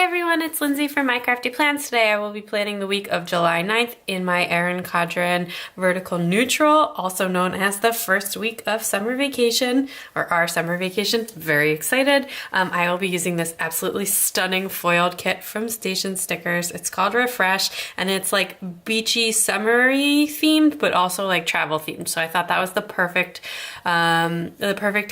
everyone, it's Lindsay from My Crafty Plans. Today I will be planning the week of July 9th in my Erin Condren Vertical Neutral, also known as the first week of summer vacation, or our summer vacation. Very excited. I will be using this absolutely stunning foiled kit from Station Stickers. It's called Refresh, and it's like beachy, summery themed, but also like travel themed. So I thought that was the perfect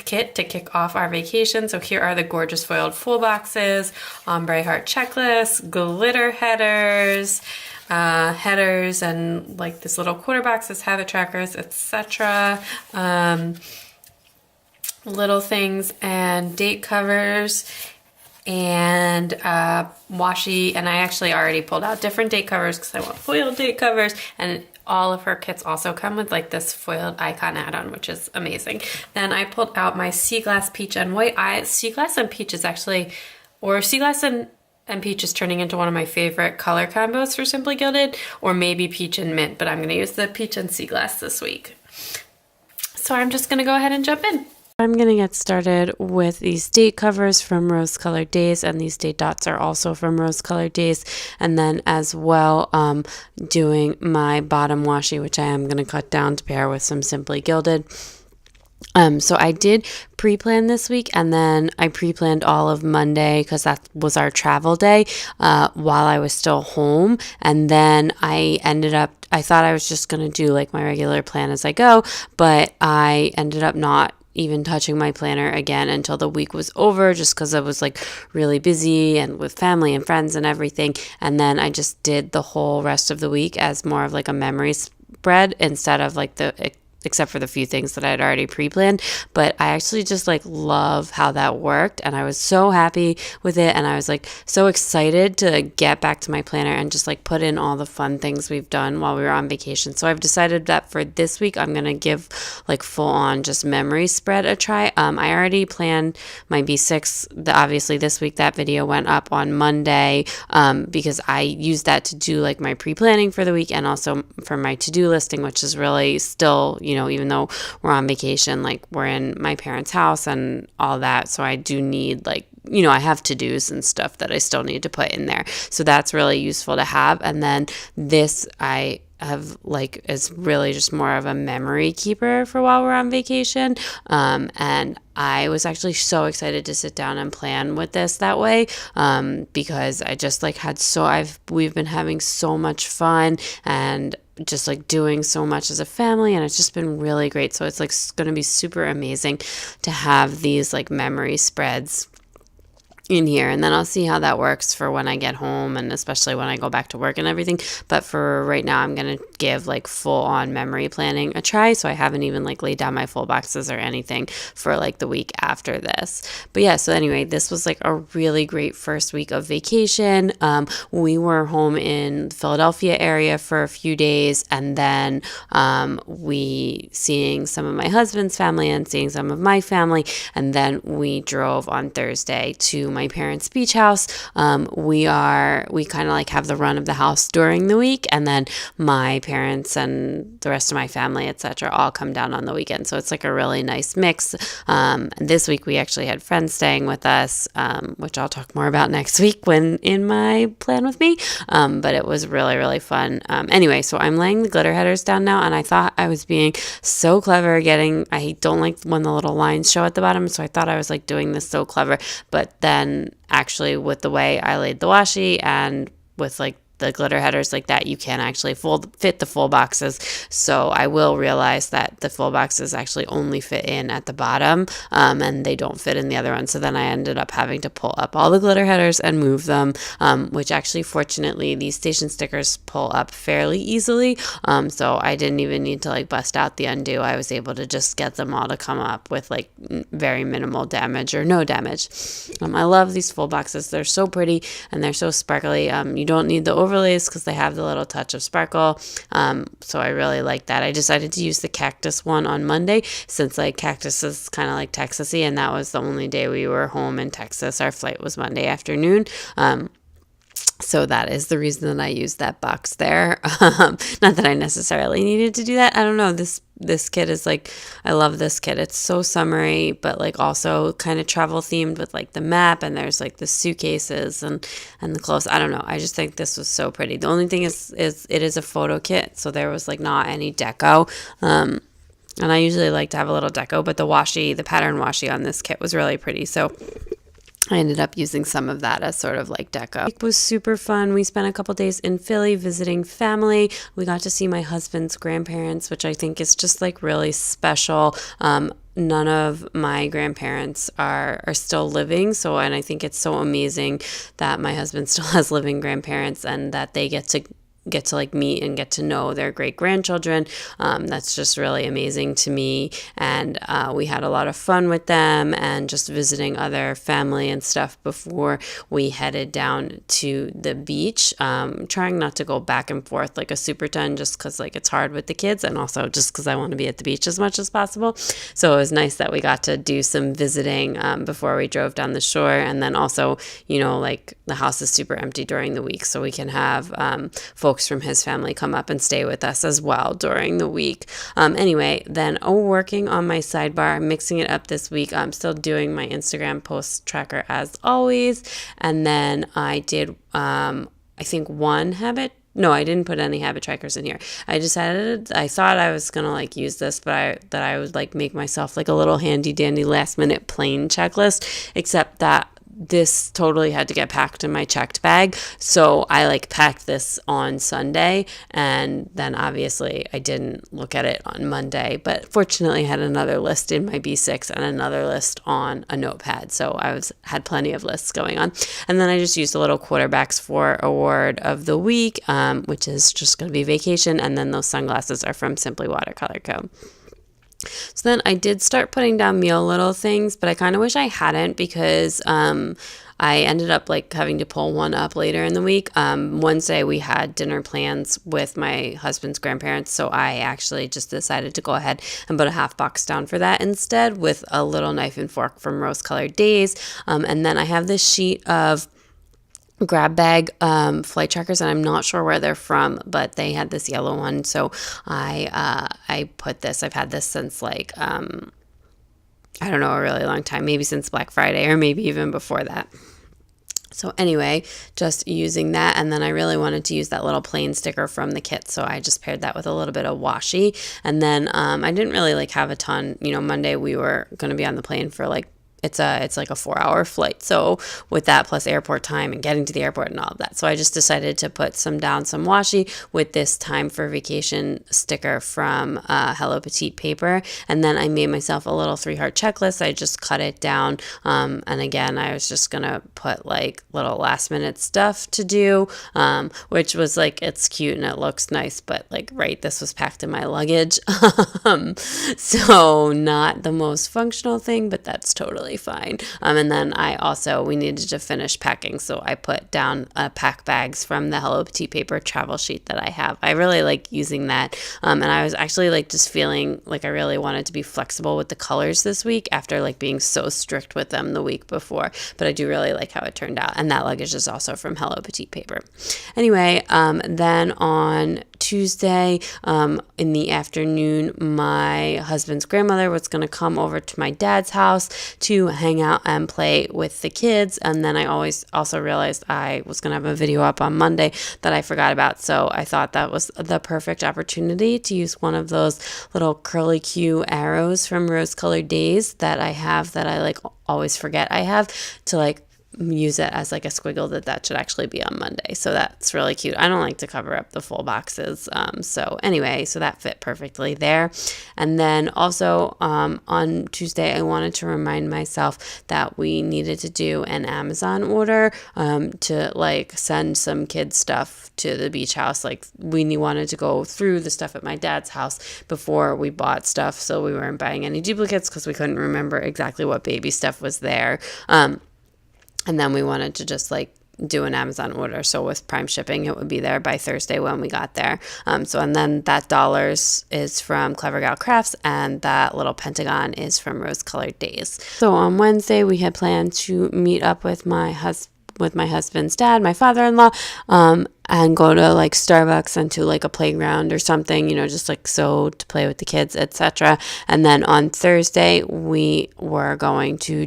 kit to kick off our vacation. So here are the gorgeous foiled full boxes, ombre heart checklist, glitter headers, and like this little quarter boxes, habit trackers, etc. Little things and date covers and washi. And I actually already pulled out different date covers because I want foiled date covers, and all of her kits also come with like this foiled icon add-on, which is amazing. Then I pulled out my Sea Glass Peach and White. Sea Glass and Peach is actually, or Sea Glass and Peach is turning into one of my favorite color combos for Simply Gilded, or maybe Peach and Mint, but I'm going to use the Peach and Sea Glass this week. So I'm just going to go ahead and jump in. I'm going to get started with these date covers from Rose Colored Days, and these date dots are also from Rose Colored Days, and then as well doing my bottom washi, which I am going to cut down to pair with some Simply Gilded. So I did pre-plan this week, and then I pre-planned all of Monday because that was our travel day while I was still home. And then I thought I was just going to do like my regular plan as I go, but I ended up not even touching my planner again until the week was over, just because I was like really busy and with family and friends and everything. And then I just did the whole rest of the week as more of like a memory spread instead of like except for the few things that I had already pre-planned. But I actually just like love how that worked, and I was so happy with it, and I was like so excited to get back to my planner and just like put in all the fun things we've done while we were on vacation. So I've decided that for this week I'm gonna give like full on just memory spread a try. I already planned my B6. Obviously this week that video went up on Monday because I used that to do like my pre-planning for the week, and also for my to-do listing, which is really still, even though we're on vacation, like we're in my parents' house and all that. So I do need like, I have to-dos and stuff that I still need to put in there. So that's really useful to have. And then this I have like is really just more of a memory keeper for while we're on vacation. And I was actually so excited to sit down and plan with this that way because I just like we've been having so much fun and just like doing so much as a family, and it's just been really great. So it's like going to be super amazing to have these like memory spreads in here, and then I'll see how that works for when I get home, and especially when I go back to work and everything. But for right now, I'm gonna give like full on memory planning a try. So I haven't even like laid down my full boxes or anything for like the week after this. But yeah, so anyway, this was like a really great first week of vacation. We were home in the Philadelphia area for a few days, and then we seeing some of my husband's family and seeing some of my family, and then we drove on Thursday to my parents' beach house. We kind of like have the run of the house during the week, and then my parents and the rest of my family, etc., all come down on the weekend. So it's like a really nice mix. This week we actually had friends staying with us, which I'll talk more about next week when in my plan with me. But it was really, really fun. Anyway, so I'm laying the glitter headers down now, and I thought I was being so clever I don't like when the little lines show at the bottom, so I thought I was like doing this so clever, but then actually with the way I laid the washi and with like the glitter headers like that, you can actually fit the full boxes. So I will realize that the full boxes actually only fit in at the bottom, and they don't fit in the other one. So then I ended up having to pull up all the glitter headers and move them, which actually fortunately these Station Stickers pull up fairly easily. So I didn't even need to like bust out the undo. I was able to just get them all to come up with like very minimal damage or no damage. I love these full boxes. They're so pretty and they're so sparkly. You don't need the overlays because they have the little touch of sparkle. So I really like that. I decided to use the cactus one on Monday since like cactus is kind of like Texasy, and that was the only day we were home in Texas. Our flight was Monday afternoon. So that is the reason that I used that box there. Not that I necessarily needed to do that. I don't know. This this kit is like, I love this kit. It's so summery, but like also kind of travel themed with like the map, and there's like the suitcases and the clothes. I don't know. I just think this was so pretty. The only thing is it is a photo kit, so there was like not any deco. And I usually like to have a little deco, but the pattern washi on this kit was really pretty. So I ended up using some of that as sort of like deco. It was super fun. We spent a couple days in Philly visiting family. We got to see my husband's grandparents, which I think is just like really special. None of my grandparents are still living, and I think it's so amazing that my husband still has living grandparents and that they get to like meet and get to know their great grandchildren. That's just really amazing to me. And we had a lot of fun with them and just visiting other family and stuff before we headed down to the beach. Trying not to go back and forth like a super ton, just because like it's hard with the kids, and also just because I want to be at the beach as much as possible. So it was nice that we got to do some visiting before we drove down the shore. And then also, like the house is super empty during the week, so we can have folks from his family come up and stay with us as well during the week. Anyway, then working on my sidebar, mixing it up this week. I'm still doing my Instagram post tracker as always. And then I did, I think one habit. No, I didn't put any habit trackers in here. I thought I was going to like use this, but that I would like make myself like a little handy dandy last minute plain checklist, except that this totally had to get packed in my checked bag. So I like packed this on Sunday, and then obviously I didn't look at it on Monday, but fortunately I had another list in my B6 and another list on a notepad. So had plenty of lists going on. And then I just used a little quarterbacks for award of the week, which is just going to be vacation. And then those sunglasses are from Simply Watercolor Co. So then I did start putting down meal little things, but I kind of wish I hadn't, because I ended up like having to pull one up later in the week. Wednesday we had dinner plans with my husband's grandparents, so I actually just decided to go ahead and put a half box down for that instead, with a little knife and fork from Rose Colored Days. And then I have this sheet of grab bag flight trackers, and I'm not sure where they're from, but they had this yellow one, so I put this. I've had this since like I don't know, a really long time, maybe since Black Friday or maybe even before that. So anyway, just using that, and then I really wanted to use that little plain sticker from the kit, so I just paired that with a little bit of washi. And then I didn't really like have a ton. Monday we were going to be on the plane for like, it's like a 4-hour flight. So with that plus airport time and getting to the airport and all of that. So I just decided to put some washi with this time for vacation sticker from Hello Petite paper. And then I made myself a little 3-heart checklist. I just cut it down. And again, I was just going to put like little last minute stuff to do, which was like, it's cute and it looks nice, but like, right, this was packed in my luggage. So not the most functional thing, but that's totally fine. And then we needed to finish packing, so I put down pack bags from the Hello Petite paper travel sheet that I have. I really like using that, and I was actually like just feeling like I really wanted to be flexible with the colors this week after like being so strict with them the week before, but I do really like how it turned out. And that luggage is also from Hello Petite paper. Anyway, then on Tuesday in the afternoon, my husband's grandmother was going to come over to my dad's house to hang out and play with the kids. And then I also realized I was going to have a video up on Monday that I forgot about. So I thought that was the perfect opportunity to use one of those little curly Q arrows from Rose Colored Days that I have, that I like always forget I have, to like use it as like a squiggle that should actually be on Monday. So that's really cute. I don't like to cover up the full boxes. So that fit perfectly there. And then also on Tuesday, I wanted to remind myself that we needed to do an Amazon order to like send some kids stuff to the beach house. Like we wanted to go through the stuff at my dad's house before we bought stuff, so we weren't buying any duplicates because we couldn't remember exactly what baby stuff was there. And then we wanted to just like do an Amazon order. So with Prime shipping, it would be there by Thursday when we got there. And then that dollars is from Clever Gal Crafts, and that little pentagon is from Rose Colored Days. So on Wednesday, we had planned to meet up with my with my husband's dad, my father-in-law, and go to like Starbucks and to like a playground or something, just like so to play with the kids, etc. And then on Thursday, we were going to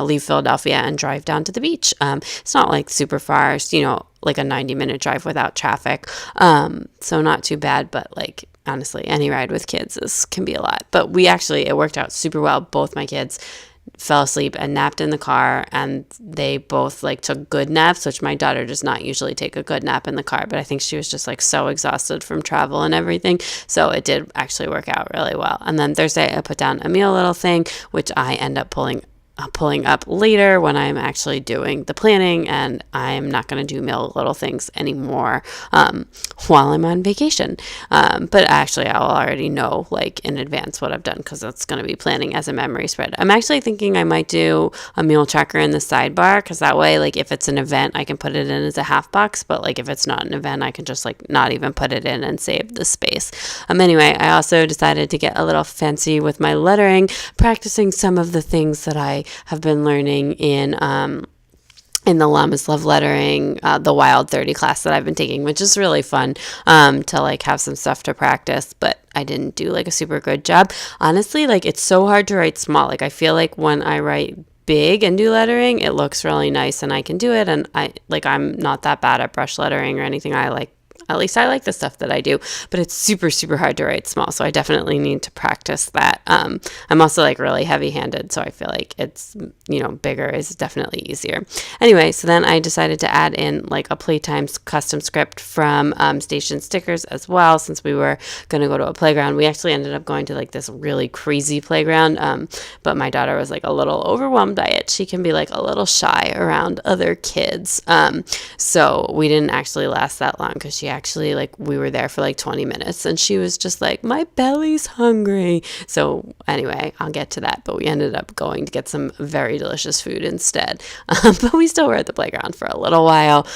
leave Philadelphia and drive down to the beach. It's not like super far, like a 90-minute drive without traffic. So not too bad, but like honestly, any ride with kids can be a lot. But it worked out super well. Both my kids fell asleep and napped in the car, and they both like took good naps, which my daughter does not usually take a good nap in the car, but I think she was just like so exhausted from travel and everything, so it did actually work out really well. And then Thursday I put down a meal little thing, which I end up pulling up later when I'm actually doing the planning, and I'm not going to do meal little things anymore while I'm on vacation. But actually I'll already know like in advance what I've done, because it's going to be planning as a memory spread. I'm actually thinking I might do a meal tracker in the sidebar, because that way like if it's an event I can put it in as a half box, but like if it's not an event I can just like not even put it in and save the space. Anyway, I also decided to get a little fancy with my lettering, practicing some of the things that I have been learning in the Llamas Love Lettering, the Wild 30 class that I've been taking, which is really fun to like have some stuff to practice, but I didn't do like a super good job. Honestly, like it's so hard to write small. Like I feel like when I write big and do lettering, it looks really nice and I can do it, and I'm not that bad at brush lettering or anything. At least I like the stuff that I do, but it's super, super hard to write small. So I definitely need to practice that. I'm also like really heavy handed. So I feel like it's, bigger is definitely easier. Anyway, so then I decided to add in like a Playtime custom script from Station Stickers as well, since we were going to go to a playground. We actually ended up going to like this really crazy playground. But my daughter was like a little overwhelmed by it. She can be like a little shy around other kids. So we didn't actually last that long, because we were there for like 20 minutes and she was just like, my belly's hungry. So anyway, I'll get to that, but we ended up going to get some very delicious food instead. But we still were at the playground for a little while.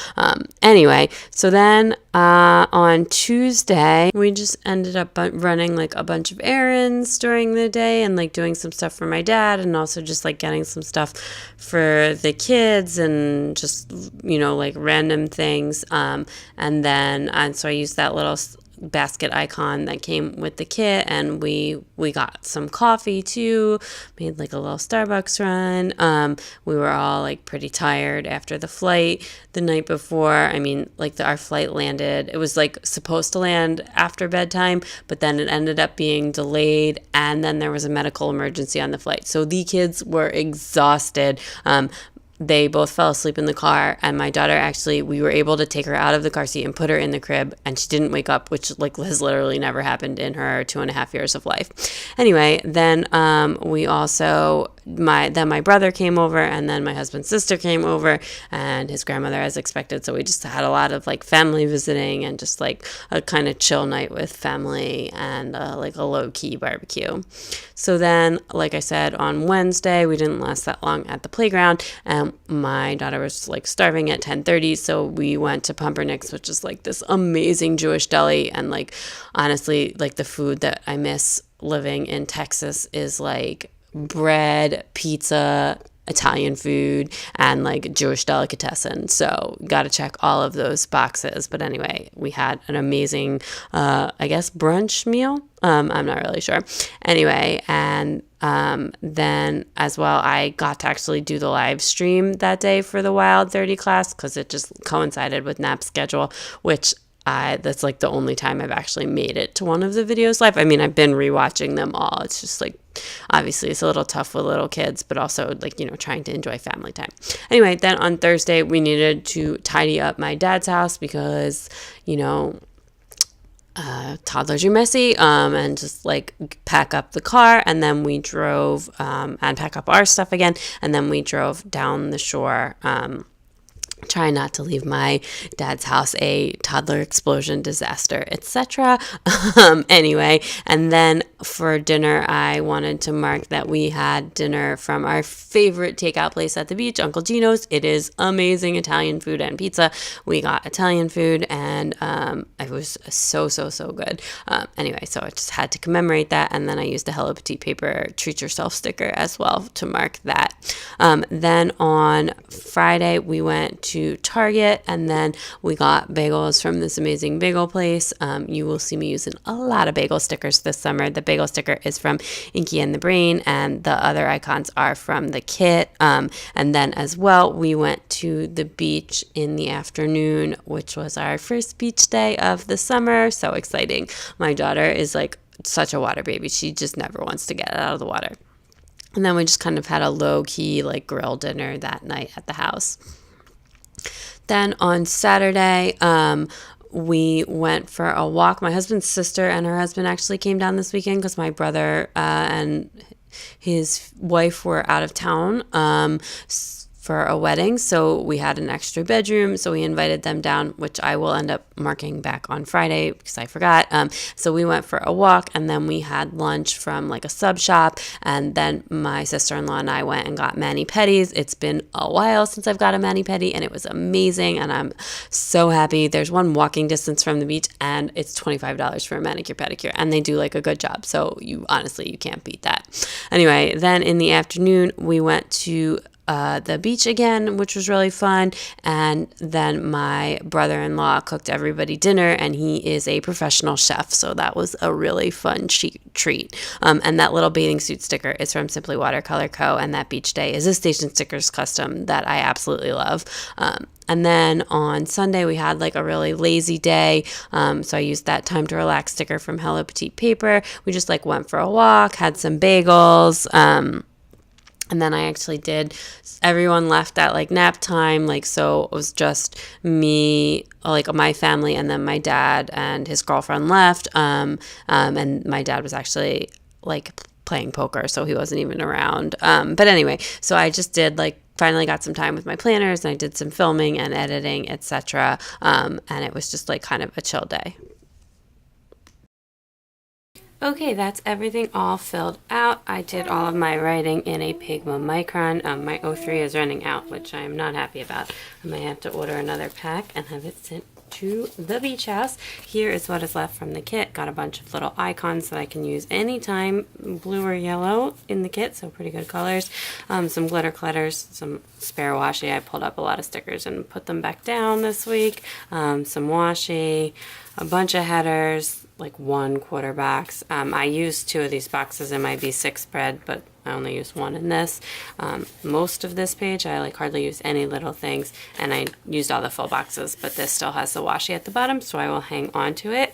Anyway, so then on Tuesday, we just ended up running like a bunch of errands during the day and like doing some stuff for my dad, and also just like getting some stuff for the kids and just, like random things. And so I used that little basket icon that came with the kit, and we got some coffee too, made like a little Starbucks run. We were all like pretty tired after the flight the night before. Our flight landed, it was like supposed to land after bedtime, but then it ended up being delayed, and then there was a medical emergency on the flight, so the kids were exhausted. They both fell asleep in the car, and my daughter we were able to take her out of the car seat and put her in the crib, and she didn't wake up, which like has literally never happened in her 2.5 years of life. Anyway, then my brother came over, and then my husband's sister came over, and his grandmother as expected. So we just had a lot of like family visiting and just like a kind of chill night with family and like a low-key barbecue. So then, like I said, on Wednesday, we didn't last that long at the playground, and my daughter was like starving at 10:30, so we went to Pumpernicks, which is like this amazing Jewish deli. And like honestly, like the food that I miss living in Texas is like bread, pizza, Italian food, and like Jewish delicatessen. So got to check all of those boxes. But anyway, we had an amazing, brunch meal. I'm not really sure. Anyway, and then as well, I got to actually do the live stream that day for the Wild 30 class, because it just coincided with nap schedule, which that's like the only time I've actually made it to one of the videos live. I've been rewatching them all. It's just like, obviously it's a little tough with little kids, but also like, trying to enjoy family time. Anyway, then on Thursday, we needed to tidy up my dad's house because, toddlers are messy, and just like pack up the car, and then we drove and pack up our stuff again, and then we drove down the shore try not to leave my dad's house a toddler explosion disaster, etc. Anyway, and then for dinner, I wanted to mark that we had dinner from our favorite takeout place at the beach, Uncle Gino's. It is amazing Italian food and pizza. We got Italian food, and it was so good. Anyway, so I just had to commemorate that, and then I used the Hello Petite paper treat yourself sticker as well to mark that. Then on Friday, we went to Target, and then we got bagels from this amazing bagel place. You will see me using a lot of bagel stickers this summer. The bagel sticker is from Inky and the Brain, and the other icons are from the kit. And then as well, we went to the beach in the afternoon, which was our first beach day of the summer. So exciting. My daughter is like such a water baby. She just never wants to get out of the water. And then we just kind of had a low-key like grill dinner that night at the house. Then on Saturday, we went for a walk. My husband's sister and her husband actually came down this weekend because my brother and his wife were out of town for a wedding, so we had an extra bedroom, so we invited them down, which I will end up marking back on Friday because I forgot. So we went for a walk, and then we had lunch from like a sub shop, and then my sister-in-law and I went and got mani-pedis. It's been a while since I've got a mani-pedi, and it was amazing, and I'm so happy. There's one walking distance from the beach, and it's $25 for a manicure pedicure, and they do like a good job, so you can't beat that. Anyway, then in the afternoon, we went to the beach again, which was really fun. And then my brother-in-law cooked everybody dinner, and he is a professional chef, so that was a really fun treat. And that little bathing suit sticker is from Simply Watercolor Co., and that beach day is a Station Stickers custom that I absolutely love. And then on Sunday, we had like a really lazy day. So I used that time to relax sticker from Hello Petite paper. We just like went for a walk, had some bagels, and then I actually everyone left at like nap time, like, so it was just me, like my family, and then my dad and his girlfriend left, and my dad was actually like playing poker, so he wasn't even around, but anyway, so I just finally got some time with my planners, and I did some filming and editing, etc., and it was just like kind of a chill day. Okay, that's everything all filled out. I did all of my writing in a Pigma Micron. My 03 is running out, which I'm not happy about. I might have to order another pack and have it sent to the beach house. Here is what is left from the kit. Got a bunch of little icons that I can use anytime, blue or yellow in the kit, so pretty good colors. Some glitter clutters, some spare washi. I pulled up a lot of stickers and put them back down this week. Some washi, a bunch of headers, like 1 quarter box. I used 2 of these boxes in my B6 spread, but I only used 1 in this. Most of this page, I like hardly used any little things, and I used all the full boxes, but this still has the washi at the bottom, so I will hang on to it.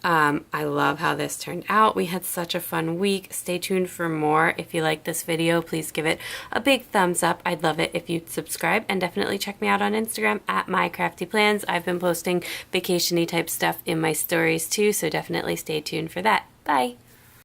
I love how this turned out. We had such a fun week. Stay tuned for more. If you like this video, please give it a big thumbs up. I'd love it if you'd subscribe, and definitely check me out on Instagram at mycraftyplans. I've been posting vacation-y type stuff in my stories too, so definitely stay tuned for that. Bye!